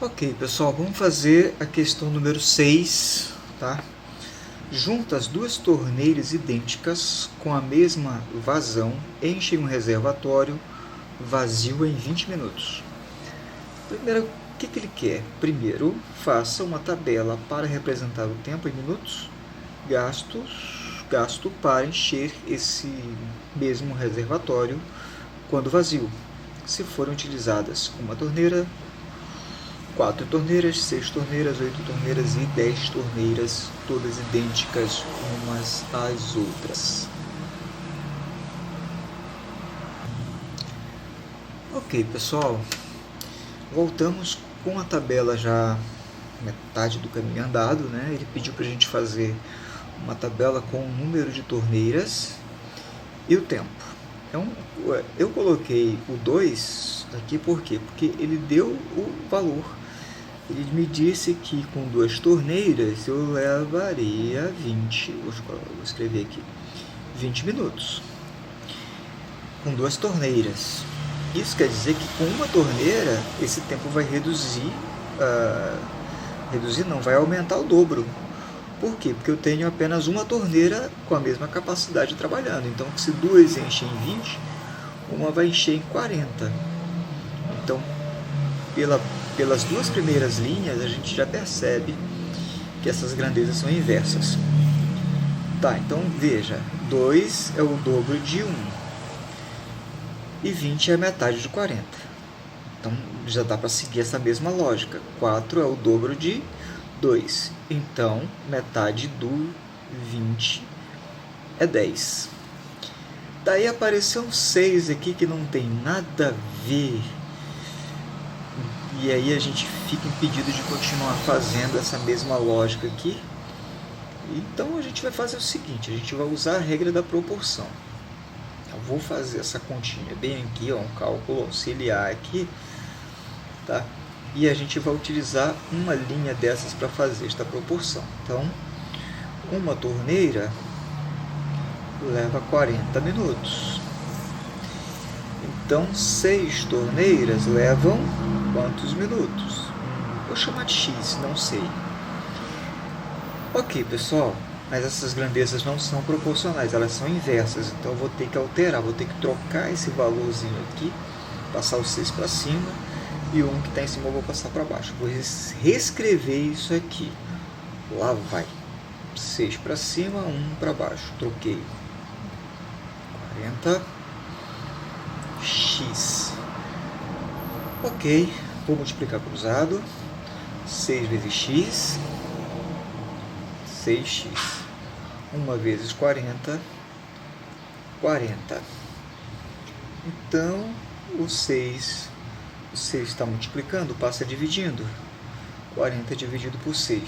Ok, pessoal, vamos fazer a questão número 6, tá? Junta as duas torneiras idênticas com a mesma vazão, enchem um reservatório vazio em 20 minutos. Primeiro, o que ele quer? Primeiro, faça uma tabela para representar o tempo em minutos, gasto para encher esse mesmo reservatório quando vazio. Se forem utilizadas uma torneira, 4 torneiras, 6 torneiras, 8 torneiras e 10 torneiras, todas idênticas umas às outras. Ok, pessoal, voltamos com a tabela já metade do caminho andado, né? Ele pediu para a gente fazer uma tabela com o número de torneiras e o tempo. Então, eu coloquei o 2 aqui por quê? Porque ele deu o valor. Ele me disse que com 2 torneiras eu levaria 20, vou escrever aqui, 20 minutos. Com 2 torneiras. Isso quer dizer que com uma torneira esse tempo vai vai aumentar o dobro. Por quê? Porque eu tenho apenas uma torneira com a mesma capacidade trabalhando. Então, se 2 enchem em 20, uma vai encher em 40. Então, pelas duas primeiras linhas, a gente já percebe que essas grandezas são inversas. Tá, então veja, 2 é o dobro de 1 e 20 é a metade de 40. Então, já dá para seguir essa mesma lógica. 4 é o dobro de 2. Então, metade do 20 é 10. Daí apareceu um 6 aqui que não tem nada a ver. E aí a gente fica impedido de continuar fazendo essa mesma lógica aqui. Então a gente vai fazer o seguinte, a gente vai usar a regra da proporção. Eu vou fazer essa continha bem aqui, ó, um cálculo auxiliar aqui, tá? E a gente vai utilizar uma linha dessas para fazer esta proporção. Então, uma torneira leva 40 minutos. Então, 6 torneiras levam quantos minutos? Vou chamar de X, não sei. Ok, pessoal, mas essas grandezas não são proporcionais, elas são inversas. Então, eu vou ter que alterar, vou ter que trocar esse valorzinho aqui, passar o 6 para cima, e o 1 que está em cima eu vou passar para baixo. Vou reescrever isso aqui. Lá vai. 6 para cima, 1 para baixo. Troquei. 40x. Ok. Vou multiplicar cruzado. 6 vezes x. 6x. 1 vezes 40. 40. Então, o 6 está multiplicando, passa dividindo. 40 dividido por 6.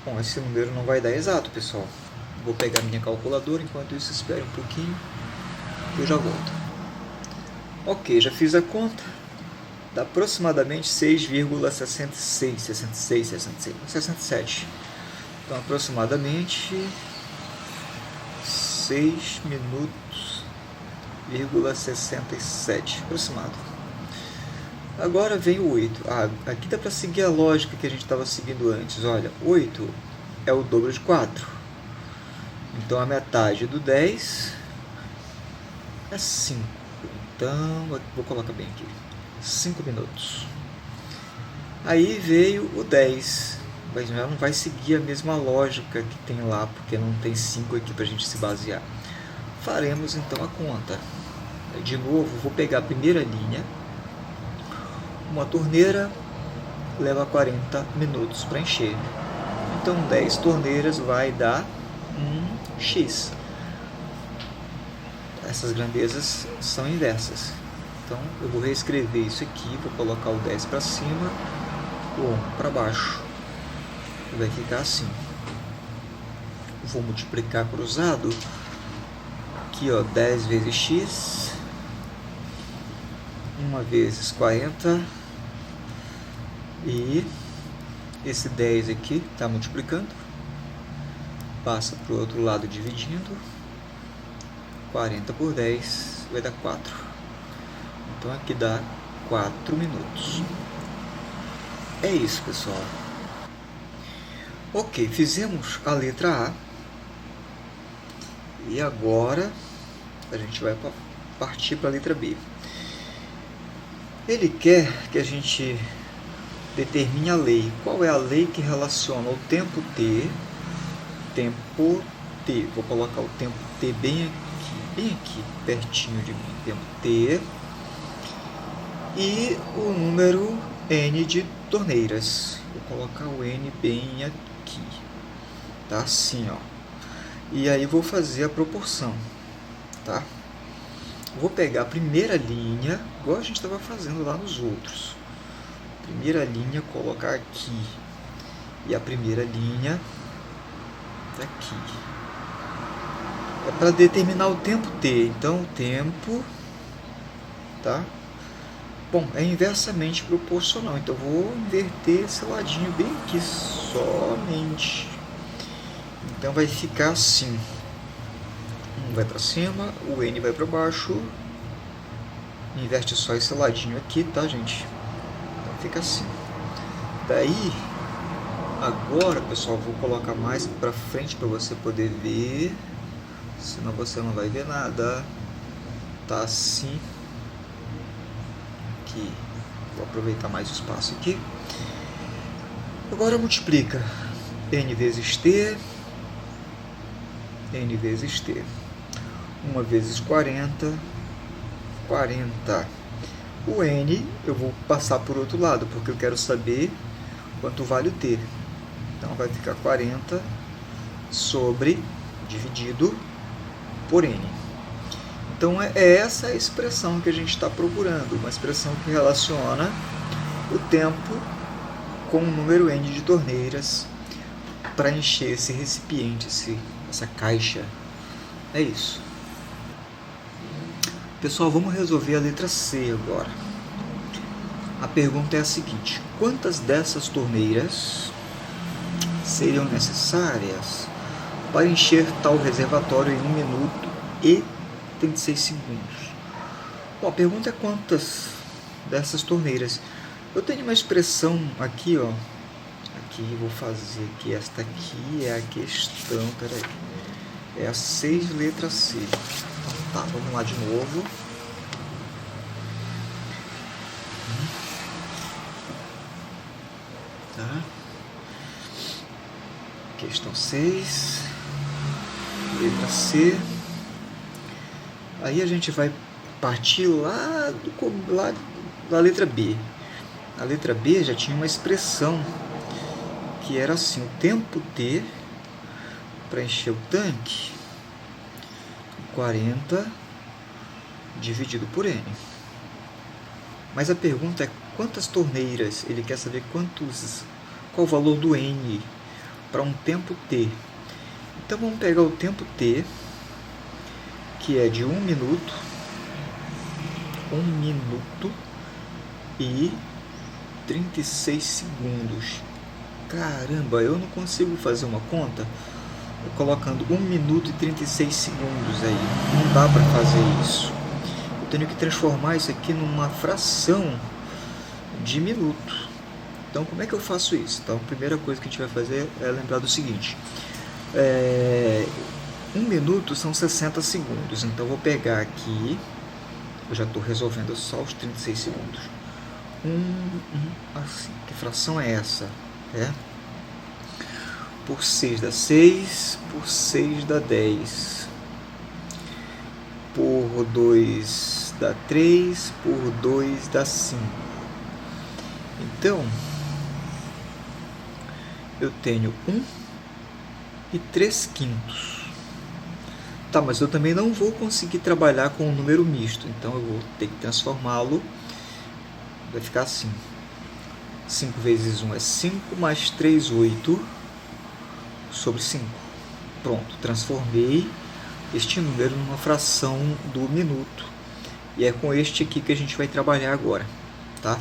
Bom, esse número não vai dar exato, pessoal. Vou pegar minha calculadora, enquanto isso espere um pouquinho, eu já volto. Ok, já fiz a conta. Dá aproximadamente 67. Então, aproximadamente 6 minutos, 67, aproximado. Agora vem o 8. Aqui dá para seguir a lógica que a gente estava seguindo antes. Olha, 8 é o dobro de 4. Então, a metade do 10 é 5. Então, vou colocar bem aqui. 5 minutos. Aí veio o 10. Mas já não vai seguir a mesma lógica que tem lá, porque não tem 5 aqui para a gente se basear. Faremos então a conta. De novo, vou pegar a primeira linha. Uma torneira leva 40 minutos para encher. Então, 10 torneiras vai dar 1x. Essas grandezas são inversas. Então, eu vou reescrever isso aqui. Vou colocar o 10 para cima, o 1 para baixo. E vai ficar assim. Vou multiplicar cruzado. Aqui, ó, 10 vezes x. 1 vezes 40. E esse 10 aqui está multiplicando, passa para o outro lado dividindo, 40 por 10 vai dar 4. Então aqui dá 4 minutos. É isso, pessoal. Ok, fizemos a letra A. E agora a gente vai partir para a letra B. Ele quer que a gente determine a lei. Qual é a lei que relaciona o tempo T? Vou colocar o tempo T bem aqui, pertinho de mim. Tempo T e o número N de torneiras. Vou colocar o N bem aqui, tá? Assim, ó. E aí vou fazer a proporção, tá? Vou pegar a primeira linha, igual a gente estava fazendo lá nos outros. Primeira linha, colocar aqui. E a primeira linha aqui. É para determinar o tempo T. Então, o tempo, tá? Bom, é inversamente proporcional. Então, eu vou inverter esse ladinho bem aqui, somente. Então, vai ficar assim. Um vai para cima, o N vai para baixo. Inverte só esse ladinho aqui, tá, gente? Então, fica assim. Daí, agora, pessoal, vou colocar mais para frente para você poder ver. Senão você não vai ver nada. Tá assim. Aqui. Vou aproveitar mais o espaço aqui. Agora multiplica. N vezes T. N vezes T. 1 vezes 40. 40. O N eu vou passar por outro lado, porque eu quero saber quanto vale o T. Então vai ficar 40 sobre, dividido por N. Então é essa a expressão que a gente está procurando, uma expressão que relaciona o tempo com o número N de torneiras para encher esse recipiente, essa caixa. É isso. Pessoal, vamos resolver a letra C agora. A pergunta é a seguinte: quantas dessas torneiras seriam necessárias para encher tal reservatório em 1 minuto e 36 segundos? Bom, a pergunta é quantas dessas torneiras. Eu tenho uma expressão aqui, ó. Aqui, vou fazer aqui. Esta aqui é a questão. Peraí. É a 6, letra C. Tá, vamos lá de novo. Tá. Questão 6, letra C. Aí a gente vai partir lá da letra B. A letra B já tinha uma expressão que era assim: o tempo T para encher o tanque, 40 dividido por N. Mas a pergunta é quantas torneiras. Ele quer saber qual o valor do N para um tempo T. Então vamos pegar o tempo T, que é de 1 minuto. 1 minuto e 36 segundos. Caramba, eu não consigo fazer uma conta colocando 1 minuto e 36 segundos aí. Não dá para fazer isso. Eu tenho que transformar isso aqui numa fração de minuto. Então, como é que eu faço isso? Então, a primeira coisa que a gente vai fazer é lembrar do seguinte: 1 minuto são 60 segundos. Então, eu vou pegar aqui, eu já estou resolvendo só os 36 segundos. Assim, que fração é essa? Por 6 dá 6, por 6 dá 10, por 2 dá 3, por 2 dá 5. Então, eu tenho 1 e 3/5. Tá, mas eu também não vou conseguir trabalhar com um número misto, então eu vou ter que transformá-lo. Vai ficar assim: 5 vezes 1 é 5, mais 3, 8 sobre 5. Pronto, transformei este número numa fração do minuto. E é com este aqui que a gente vai trabalhar agora, tá?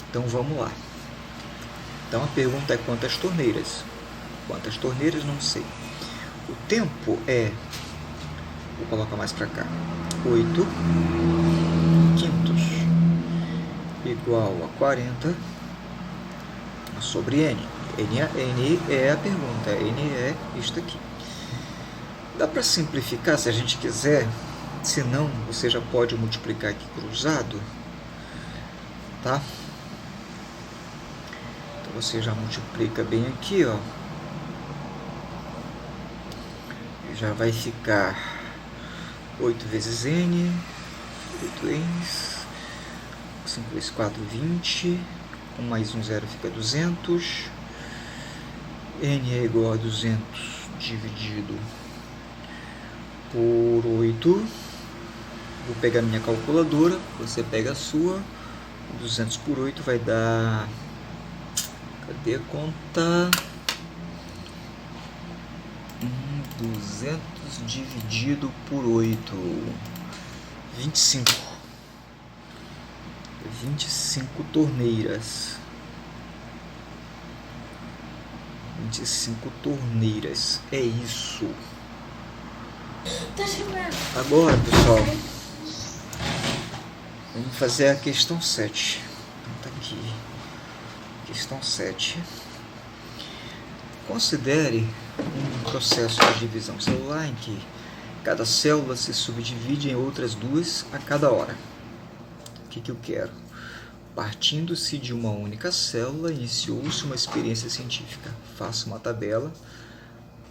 Então vamos lá. Então a pergunta é quantas torneiras? Quantas torneiras? Não sei. O tempo é, vou colocar mais para cá, 8 quintos igual a 40 sobre N. N é a pergunta, N é isto aqui. Dá para simplificar se a gente quiser, se não, você já pode multiplicar aqui cruzado, tá? Então você já multiplica bem aqui, ó. Já vai ficar 8 vezes N, 8 N's, 5 vezes 4, 20, 1 mais 1, 0 fica 200, N é igual a 200 dividido por 8, vou pegar minha calculadora, você pega a sua, 200 por 8 vai dar, cadê a conta? 200 dividido por 8, 25. 25 torneiras. 25 torneiras. É isso. Agora, pessoal, vamos fazer a questão 7. Tá aqui. Questão 7. Considere um processo de divisão celular em que cada célula se subdivide em outras duas a cada hora. O que eu quero? Partindo-se de uma única célula, iniciou-se uma experiência científica. Faça uma tabela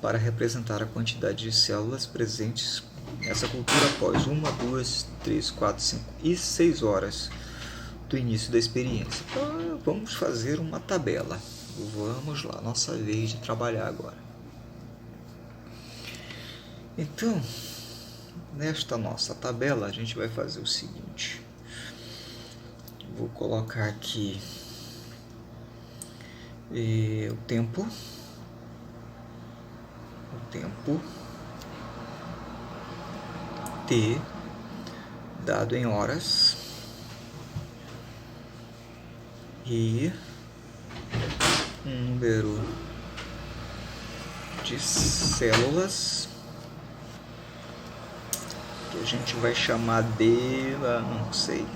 para representar a quantidade de células presentes nessa cultura após 1, 2, 3, 4, 5 e 6 horas do início da experiência. Então, vamos fazer uma tabela. Vamos lá, nossa vez de trabalhar agora. Então, nesta nossa tabela, a gente vai fazer o seguinte. Vou colocar aqui o tempo, T, dado em horas, e um número de células que a gente vai chamar de, não sei,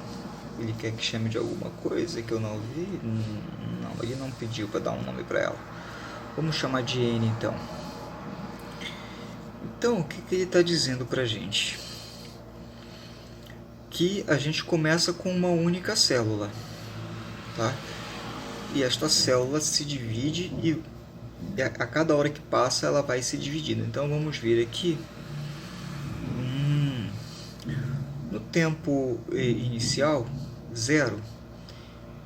ele quer que chame de alguma coisa que eu não vi, não, ele não pediu para dar um nome para ela, vamos chamar de N então. Então o que ele está dizendo para a gente? Que a gente começa com uma única célula, tá? E esta célula se divide e a cada hora que passa ela vai se dividindo. Então vamos ver aqui. No tempo inicial, 0,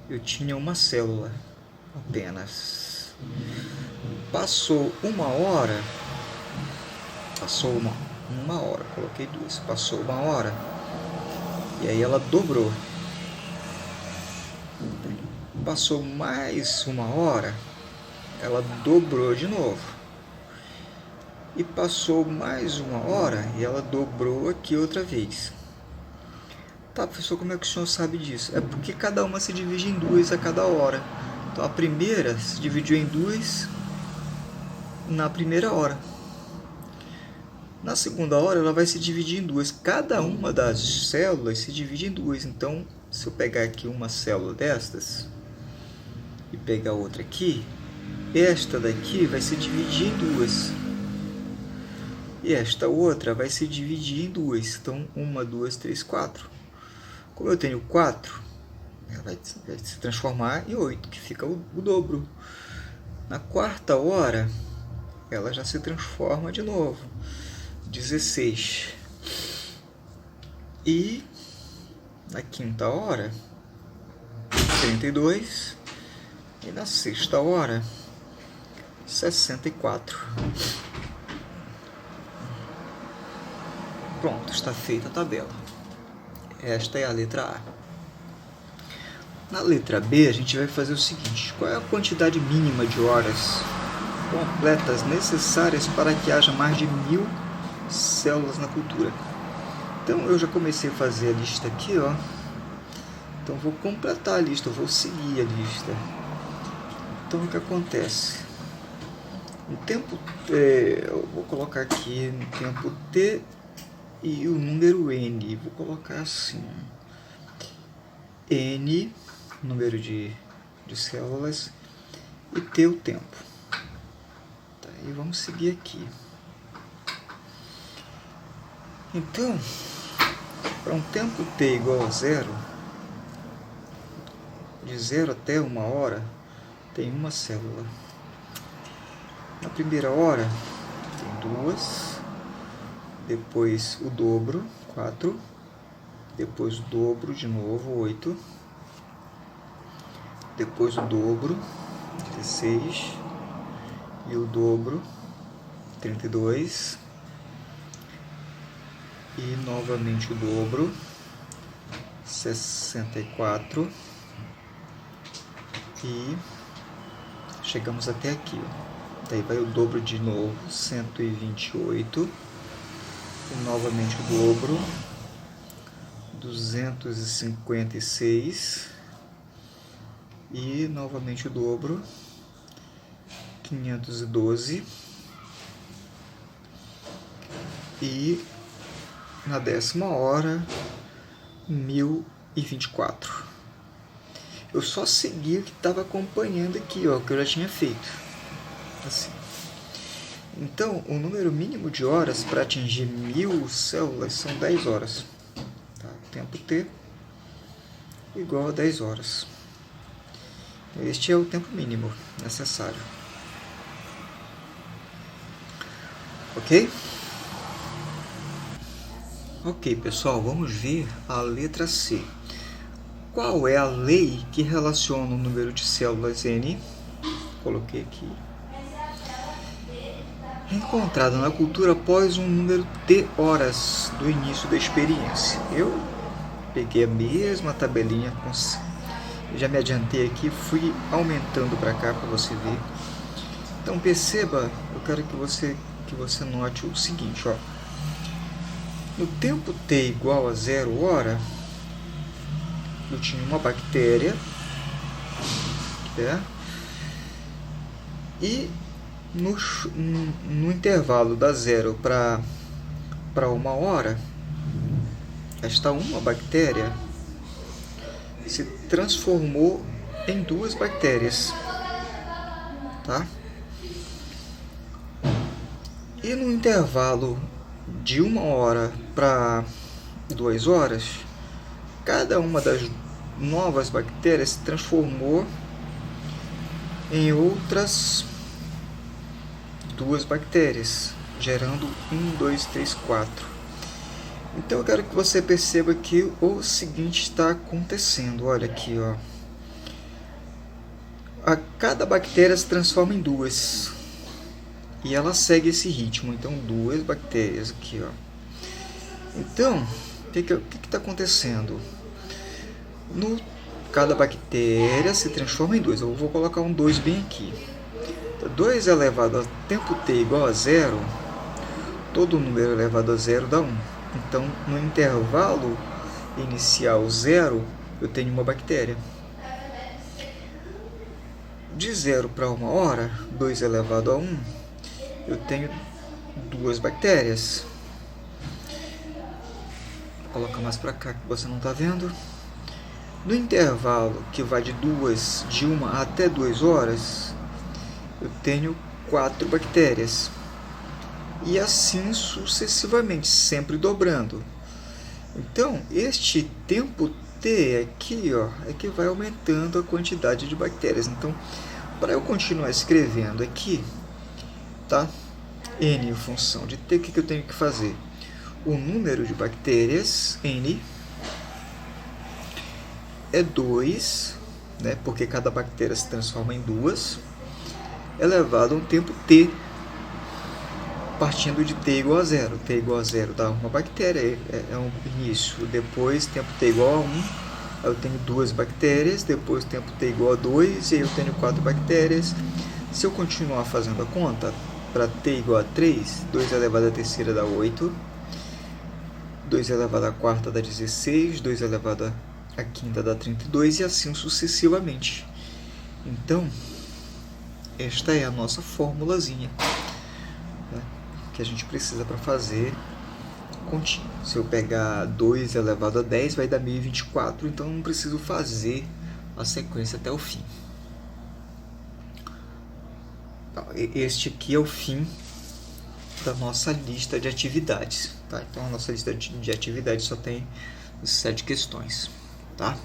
eu tinha uma célula apenas. Passou uma hora, coloquei 2, passou uma hora, e aí ela dobrou. Passou mais uma hora, ela dobrou de novo. E passou mais uma hora e ela dobrou aqui outra vez. Tá, professor, como é que o senhor sabe disso? É porque cada uma se divide em duas a cada hora. Então a primeira se dividiu em duas na primeira hora. Na segunda hora ela vai se dividir em duas. Cada uma das células se divide em duas. Então, se eu pegar aqui uma célula destas e pegar outra aqui, esta daqui vai se dividir em duas. E esta outra vai se dividir em duas. Então, 1, 2, 3, 4. Como eu tenho 4, ela vai se transformar em 8, que fica o dobro. Na quarta hora, ela já se transforma de novo. 16. E na quinta hora, 32. E na sexta hora, 64. Pronto, está feita a tabela. Esta é a letra A. Na letra B, a gente vai fazer o seguinte. Qual é a quantidade mínima de horas completas necessárias para que haja mais de 1000 células na cultura? Então, eu já comecei a fazer a lista aqui, ó. Então, vou completar a lista, eu vou seguir a lista. Então, o que acontece? No tempo, eu vou colocar aqui no tempo T e o número N. Vou colocar assim: N, número de células, e t o tempo. Tá, e vamos seguir aqui. Então, para um tempo t igual a 0, de 0 até 1 hora, tem uma célula. Na primeira hora, tem 2, depois o dobro, 4, depois o dobro de novo, 8, depois o dobro, 16, e o dobro, 32, e novamente o dobro, 64, e chegamos até aqui. Daí vai o dobro de novo, 128, e novamente o dobro, 256, e novamente o dobro, 512, e na 10ª hora, 1024. Eu só segui o que estava acompanhando aqui, ó, que eu já tinha feito. Assim. Então, o número mínimo de horas para atingir 1000 células são 10 horas. Tá? O tempo t igual a 10 horas. Este é o tempo mínimo necessário. Ok? Ok, pessoal, vamos ver a letra C. Qual é a lei que relaciona o número de células N? Coloquei aqui. Encontrado na cultura após um número T horas do início da experiência. Eu peguei a mesma tabelinha, já me adiantei aqui, fui aumentando para cá para você ver. Então perceba, eu quero que você note o seguinte, ó. No tempo T igual a 0 hora, eu tinha uma bactéria, e no intervalo da 0 para 1 hora, esta uma bactéria se transformou em 2 bactérias, tá? E no intervalo de 1 hora para 2 horas, cada uma das novas bactérias se transformou em outras 2 bactérias, gerando 1, 2, 3, 4. Então eu quero que você perceba que o seguinte está acontecendo. Olha aqui, ó. Cada bactéria se transforma em 2. E ela segue esse ritmo. Então 2 bactérias aqui, ó. Então, o que está acontecendo? Cada bactéria se transforma em 2. Eu vou colocar um 2 bem aqui. 2 elevado a tempo t igual a 0, todo número elevado a 0 dá 1. Então, no intervalo inicial 0, eu tenho uma bactéria. De 0 para 1 hora, 2 elevado a 1, eu tenho 2 bactérias. Vou colocar mais para cá que você não está vendo. No intervalo que vai de 1 até 2 horas, eu tenho 4 bactérias. E assim sucessivamente, sempre dobrando. Então, este tempo T aqui, ó, é que vai aumentando a quantidade de bactérias. Então, para eu continuar escrevendo aqui, tá? N em função de T, o que eu tenho que fazer? O número de bactérias, N, é 2, né? Porque cada bactéria se transforma em 2, elevado a um tempo T, partindo de t igual a 0. T igual a 0 dá uma bactéria, é um início. Depois, tempo t igual a 1, eu tenho 2 bactérias. Depois, tempo t igual a 2, e aí eu tenho 4 bactérias. Se eu continuar fazendo a conta, para t igual a 3, 2 elevado à terceira dá 8. 2 elevado à quarta dá 16. 2 elevado à quinta dá 32, e assim sucessivamente. Então, esta é a nossa formulazinha, né, que a gente precisa para fazer continha. Se eu pegar 2 elevado a 10, vai dar 1024, então não preciso fazer a sequência até o fim. Este aqui é o fim da nossa lista de atividades, tá? Então a nossa lista de atividades só tem 7 questões, tá?